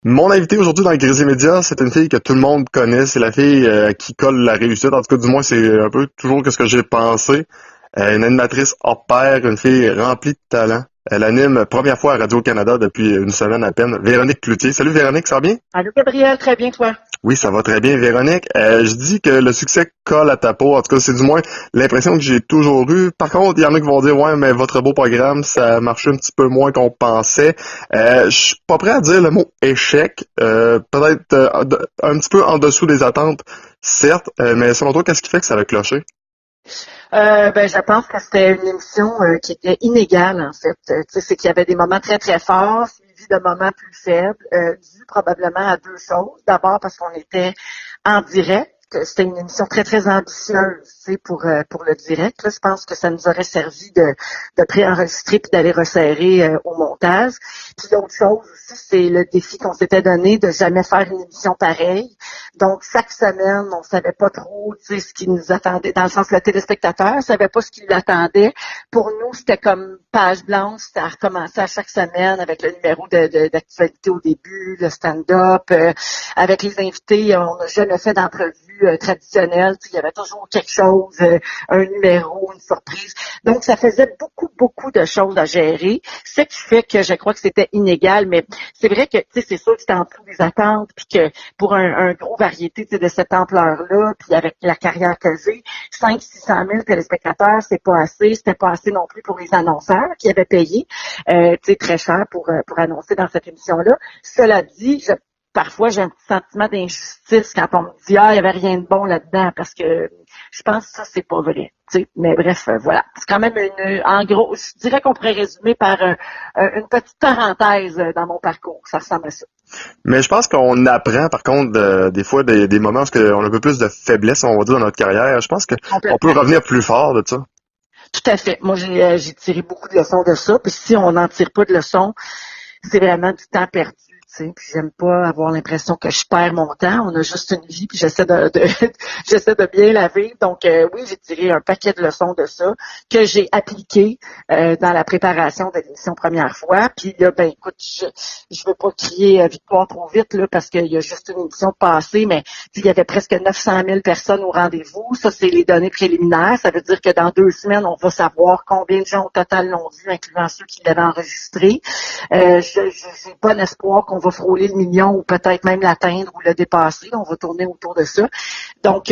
Mon invité aujourd'hui dans le Grisé Média, c'est une fille que tout le monde connaît. C'est la fille qui colle la réussite. En tout cas, du moins, c'est un peu toujours ce que j'ai pensé. Une animatrice hors pair, une fille remplie de talent. Elle anime première fois à Radio-Canada depuis une semaine à peine. Véronique Cloutier. Salut Véronique, ça va bien? Allô, Gabriel, très bien, toi? Oui, ça va très bien, Véronique. Je dis que le succès colle à ta peau. En tout cas, c'est du moins l'impression que j'ai toujours eue. Par contre, il y en a qui vont dire, ouais, mais votre beau programme, ça marchait un petit peu moins qu'on pensait. Je suis pas prêt à dire le mot échec. Peut-être un petit peu en dessous des attentes, certes. Mais selon toi, qu'est-ce qui fait que ça a cloché? Je pense que c'était une émission qui était inégale, en fait. Tu sais, c'est qu'il y avait des moments très, très forts, suivis de moments plus faibles, dû probablement à deux choses. D'abord, parce qu'on était en direct. C'était une émission très, très ambitieuse, tu sais, pour le direct. Là, je pense que ça nous aurait servi de préenregistrer puis d'aller resserrer au montage. Puis l'autre chose aussi, c'est le défi qu'on s'était donné de jamais faire une émission pareille. Donc, chaque semaine, on savait pas trop, tu sais, ce qui nous attendait. Dans le sens, le téléspectateur savait pas ce qui l'attendait. Pour nous, c'était comme page blanche. C'était à recommencer à chaque semaine avec le numéro d'actualité au début, le stand-up. Avec les invités, on n'a jamais fait d'entrevue traditionnelle. Il y avait toujours quelque chose, un numéro, une surprise. Donc, ça faisait beaucoup, beaucoup de choses à gérer. Ce qui fait que je crois que c'était inégal, mais c'est vrai que, tu sais, c'est sûr que c'était en dessous des attentes, puis que pour un gros variété, tu sais, de cette ampleur-là, puis avec la carrière que j'ai, 500-600 000 téléspectateurs, c'est pas assez. C'était pas assez non plus pour les annonceurs qui avaient payé, tu sais, très cher pour annoncer dans cette émission-là. Cela dit, parfois, j'ai un petit sentiment d'injustice quand on me dit « Ah, il n'y avait rien de bon là-dedans », parce que je pense que ça, c'est pas vrai. Tu sais. Mais bref, voilà. C'est quand même en gros, je dirais qu'on pourrait résumer par une petite parenthèse dans mon parcours. Ça ressemble à ça. Mais je pense qu'on apprend, par contre, des fois, des moments où on a un peu plus de faiblesse, on va dire, dans notre carrière. Je pense qu'on peut revenir plus fort de ça. Tout à fait. Moi, j'ai tiré beaucoup de leçons de ça. Puis si on n'en tire pas de leçons, c'est vraiment du temps perdu. Puis j'aime pas avoir l'impression que je perds mon temps. On a juste une vie, puis j'essaie j'essaie de bien la vivre. Donc oui, j'ai tiré un paquet de leçons de ça que j'ai appliqué dans la préparation de l'émission première fois. Puis là, ben écoute, je veux pas crier victoire trop vite là parce qu'il y a juste une émission passée, mais il y avait presque 900 000 personnes au rendez-vous. Ça, c'est les données préliminaires. Ça veut dire que dans 2 semaines, on va savoir combien de gens au total l'ont vu, incluant ceux qui l'avaient enregistré. J'ai bon espoir qu'on va frôler le million ou peut-être même l'atteindre ou le dépasser. On va tourner autour de ça. Donc,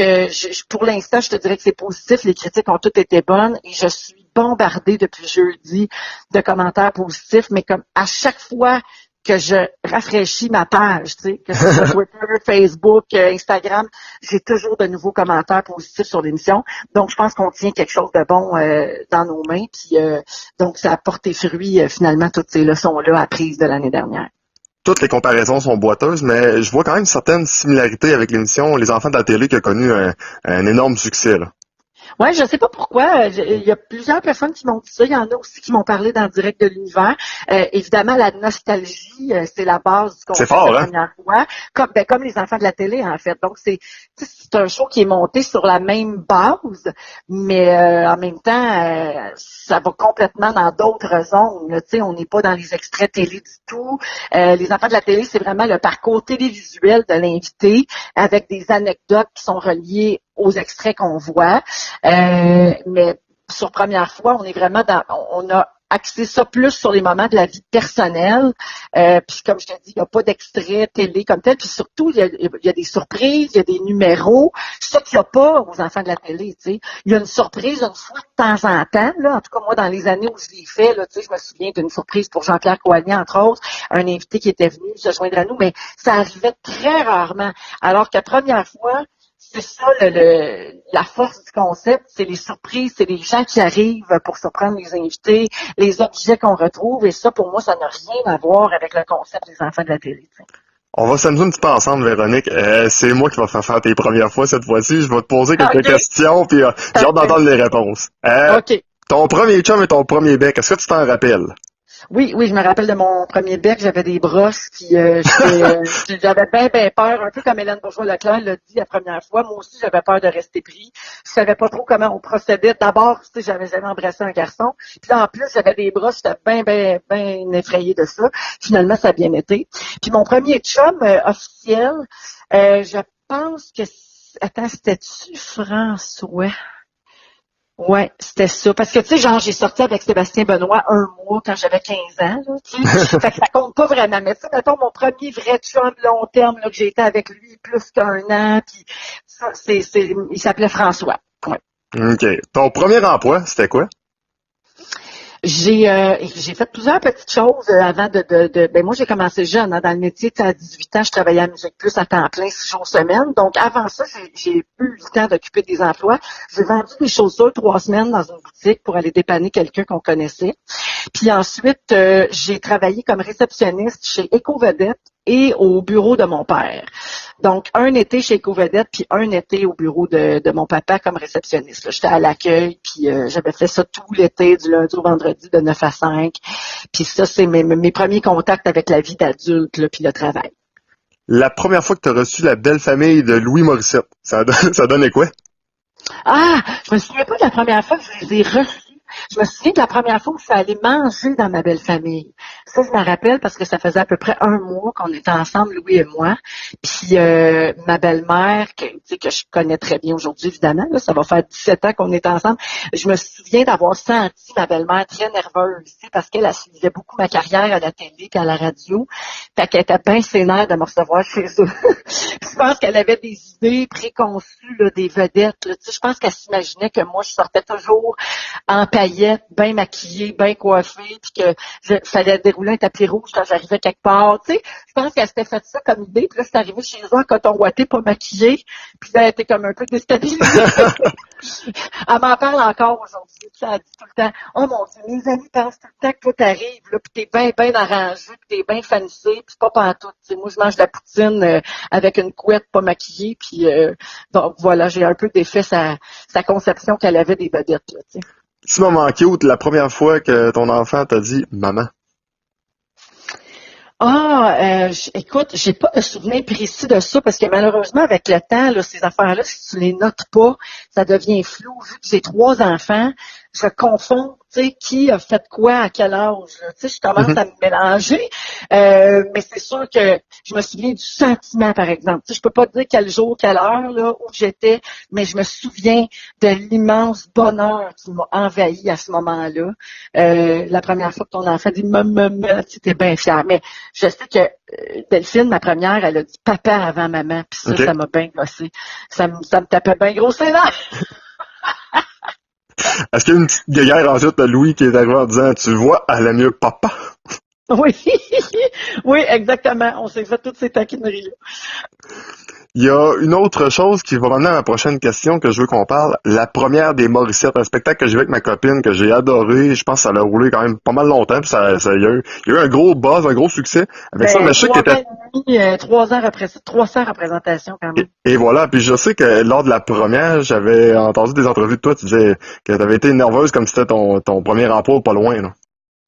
pour l'instant, je te dirais que c'est positif. Les critiques ont toutes été bonnes et je suis bombardée depuis jeudi de commentaires positifs, mais comme à chaque fois que je rafraîchis ma page, tu sais, que ce soit Twitter, Facebook, Instagram, j'ai toujours de nouveaux commentaires positifs sur l'émission. Donc, je pense qu'on tient quelque chose de bon dans nos mains. Puis, donc, ça a porté fruit finalement toutes ces leçons-là apprises de l'année dernière. Toutes les comparaisons sont boiteuses, mais je vois quand même certaines similarités avec l'émission Les Enfants de la télé qui a connu un énorme succès, là. Ouais, je sais pas pourquoi. Il y a plusieurs personnes qui m'ont dit ça. Il y en a aussi qui m'ont parlé dans le direct de l'univers. Évidemment, la nostalgie, c'est la base du C'est concept fort, de hein? première fois. Comme les enfants de la télé, en fait. Donc, c'est un show qui est monté sur la même base, mais en même temps, ça va complètement dans d'autres zones. Tu sais, on n'est pas dans les extraits télé du tout. Les enfants de la télé, c'est vraiment le parcours télévisuel de l'invité avec des anecdotes qui sont reliées aux extraits qu'on voit. Mais sur première fois, on est vraiment on a axé ça plus sur les moments de la vie personnelle. Puis comme je te dis, il n'y a pas d'extrait télé comme tel. Puis surtout, il y a des surprises, il y a des numéros. Ça qu'il n'y a pas aux enfants de la télé, tu sais. Il y a une surprise une fois de temps en temps. Là. En tout cas, moi, dans les années où je l'ai fait, là, tu sais, je me souviens d'une surprise pour Jean-Pierre Coignet, entre autres, un invité qui était venu se joindre à nous, mais ça arrivait très rarement. Alors que première fois, c'est ça la force du concept, c'est les surprises, c'est les gens qui arrivent pour surprendre les invités, les objets qu'on retrouve, et ça, pour moi, ça n'a rien à voir avec le concept des enfants de la télé. T'sais. On va s'amuser un petit peu ensemble, Véronique. C'est moi qui vais faire tes premières fois cette fois-ci. Je vais te poser quelques questions, puis j'ai hâte d'entendre les réponses. OK. Ton premier chum et ton premier bec, est-ce que tu t'en rappelles? Oui, oui, je me rappelle de mon premier bec, j'avais des brosses, puis j'avais bien peur, un peu comme Hélène Bourgeois-Leclerc l'a dit la première fois. Moi aussi, j'avais peur de rester pris. Je savais pas trop comment on procédait. D'abord, tu sais, j'avais jamais embrassé un garçon. Puis là, en plus, j'avais des brosses, j'étais bien effrayée de ça. Finalement, ça a bien été. Puis mon premier chum officiel, je pense que... Attends, c'était-tu François? Ouais, c'était ça. Parce que, tu sais, genre, j'ai sorti avec Sébastien Benoît un mois quand j'avais 15 ans, là, tu sais. Fait que ça compte pas vraiment. Mais tu sais, mettons, mon premier vrai chum long terme, là, que j'ai été avec lui plus qu'un an, puis ça, il s'appelait François. Ouais. OK. Ton premier emploi, c'était quoi? J'ai fait plusieurs petites choses avant ben moi j'ai commencé jeune dans le métier, à 18 ans, je travaillais à Musique Plus à temps plein 6 jours semaine. Donc avant ça, j'ai eu le temps d'occuper des emplois. J'ai vendu des chaussures 3 semaines dans une boutique pour aller dépanner quelqu'un qu'on connaissait. Puis ensuite, j'ai travaillé comme réceptionniste chez Éco-Vedette et au bureau de mon père. Donc, un été chez Éco-Vedette, puis un été au bureau de mon papa comme réceptionniste. J'étais à l'accueil, puis j'avais fait ça tout l'été, du lundi au vendredi, de 9 à 5. Puis ça, c'est mes premiers contacts avec la vie d'adulte, là, puis le travail. La première fois que tu as reçu la belle famille de Louis Morissette, ça donnait quoi? Ah, je me souviens pas de la première fois que je les ai reçus. Je me souviens de la première fois où je suis allée manger dans ma belle famille. Ça, je me rappelle parce que ça faisait à peu près un mois qu'on était ensemble, Louis et moi. Puis ma belle-mère, que je connais très bien aujourd'hui, évidemment, là, ça va faire 17 ans qu'on est ensemble. Je me souviens d'avoir senti ma belle-mère très nerveuse, parce qu'elle suivait beaucoup ma carrière à la télé et à la radio. Fait qu'elle était bien sénère de me recevoir chez eux. Je pense qu'elle avait des idées préconçues, là, des vedettes. Là. Je pense qu'elle s'imaginait que moi, je sortais toujours en paillettes, bien maquillée, bien coiffée, puis que fallait dérouler un tapis rouge quand j'arrivais quelque part. Tu sais, je pense qu'elle s'était fait ça comme idée. Puis là, c'est arrivé chez eux en coton ouaté, pas maquillée. Puis là, elle était comme un peu déstabilisée. Elle m'en parle encore aujourd'hui. Tu sais, elle dit tout le temps, oh mon Dieu, mes amis pensent tout le temps que toi t'arrives, là, puis t'es bien arrangé, puis t'es bien fanissé, puis pas pantoute. Tu sais, moi, je mange de la poutine avec une couette pas maquillée, puis donc voilà, j'ai un peu défait sa conception qu'elle avait des vedettes, là, tu sais. Petit moment cute, la première fois que ton enfant t'a dit maman. Écoute, j'ai pas de souvenir précis de ça parce que malheureusement, avec le temps, là, ces affaires-là, si tu les notes pas, ça devient flou. Vu que j'ai 3 enfants, je confonds, tu sais, qui a fait quoi à quel âge. Tu sais, je commence à me mélanger. Mais c'est sûr que je me souviens du sentiment, par exemple. Tu sais, je peux pas te dire quel jour, quelle heure, là, où j'étais, mais je me souviens de l'immense bonheur qui m'a envahi à ce moment-là. La première fois que ton enfant dit maman, tu étais bien fière. Mais je sais que Delphine, ma première, elle a dit papa avant maman, puis ça, Okay. ça m'a bien gossé. Ça me tapait bien gros c'est là. Est-ce qu'il y a une petite guéguerre ensuite de Louis qui est arrivé en disant tu vois, elle aime mieux papa? Oui, oui, exactement. On s'est fait toutes ces taquineries-là. Il y a une autre chose qui va m'amener à ma prochaine question que je veux qu'on parle. La première des Morissettes, un spectacle que j'ai vu avec ma copine, que j'ai adoré. Je pense que ça l'a roulé quand même pas mal longtemps. Puis il y a eu un gros buzz, un gros succès avec ça. Mais je sais que t'étais... 300 représentations quand même. Et voilà. Puis je sais que lors de la première, j'avais entendu des entrevues de toi. Tu disais que tu avais été nerveuse comme si c'était ton premier emploi pas loin, là.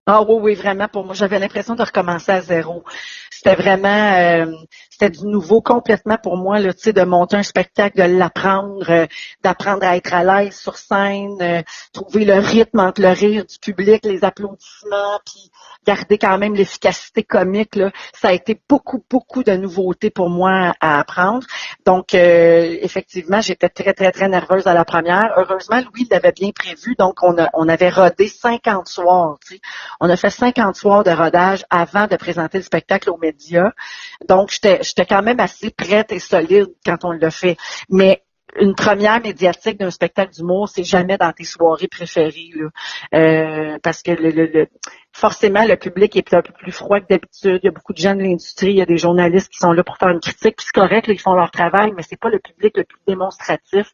Ah oui, oui, vraiment, pour moi, j'avais l'impression de recommencer à zéro. C'était vraiment, c'était du nouveau complètement pour moi, là, tu sais, de monter un spectacle, de l'apprendre, d'apprendre à être à l'aise sur scène, trouver le rythme entre le rire du public, les applaudissements, puis garder quand même l'efficacité comique, là. Ça a été beaucoup de nouveautés pour moi à apprendre. Donc, effectivement, j'étais très nerveuse à la première. Heureusement, Louis l'avait bien prévu, donc on avait rodé 50 soirs, tu sais. On a fait 50 soirs de rodage avant de présenter le spectacle aux médias. Donc, j'étais quand même assez prête et solide quand on l'a fait. Mais une première médiatique d'un spectacle d'humour, c'est jamais dans tes soirées préférées, là. Parce que forcément, le public est un peu plus froid que d'habitude. Il y a beaucoup de gens de l'industrie, il y a des journalistes qui sont là pour faire une critique, puis c'est correct, là, ils font leur travail, mais c'est pas le public le plus démonstratif.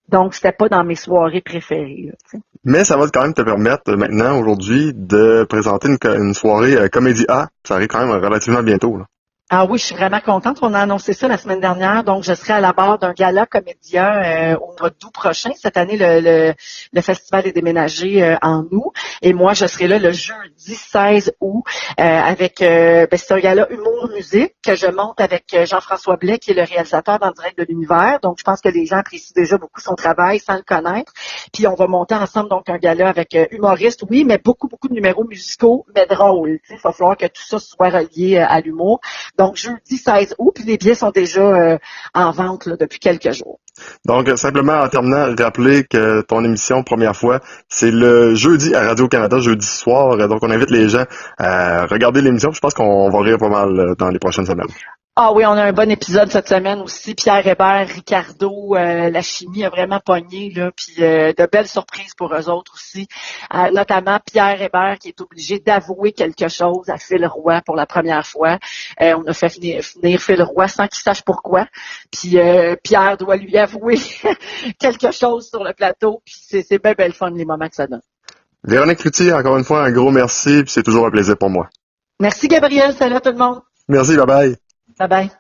Donc, c'était pas dans mes soirées préférées, là, tu sais. Mais ça va quand même te permettre maintenant, aujourd'hui, de présenter une soirée Comédie A. Ça arrive quand même relativement bientôt, là. Ah oui, je suis vraiment contente. On a annoncé ça la semaine dernière. Donc, je serai à la barre d'un gala comédien au mois d'août prochain. Cette année, le festival est déménagé en août. Et moi, je serai là le jeudi 16 août avec c'est un gala humour-musique que je monte avec Jean-François Blais, qui est le réalisateur d'En direct de l'univers. Donc, je pense que les gens apprécient déjà beaucoup son travail sans le connaître. Puis, on va monter ensemble donc un gala avec humoristes, oui, mais beaucoup, beaucoup de numéros musicaux, mais drôles. Il va falloir que tout ça soit relié à l'humour. Donc, jeudi 16 août, puis les billets sont déjà en vente là, depuis quelques jours. Donc, simplement en terminant, rappeler que ton émission, première fois, c'est le jeudi à Radio-Canada, jeudi soir. Donc, on invite les gens à regarder l'émission. Je pense qu'on va rire pas mal dans les prochaines semaines. Ah oui, on a un bon épisode cette semaine aussi. Pierre Hébert, Ricardo, la chimie a vraiment pogné, là, puis de belles surprises pour eux autres aussi. Notamment Pierre Hébert qui est obligé d'avouer quelque chose à Phil Roy pour la première fois. On a fait finir Phil Roy sans qu'il sache pourquoi. Puis Pierre doit lui avouer quelque chose sur le plateau. Puis c'est bien belle fun les moments que ça donne. Véronique Cloutier, encore une fois, un gros merci, puis c'est toujours un plaisir pour moi. Merci Gabriel, salut à tout le monde. Merci, bye bye. Bye bye.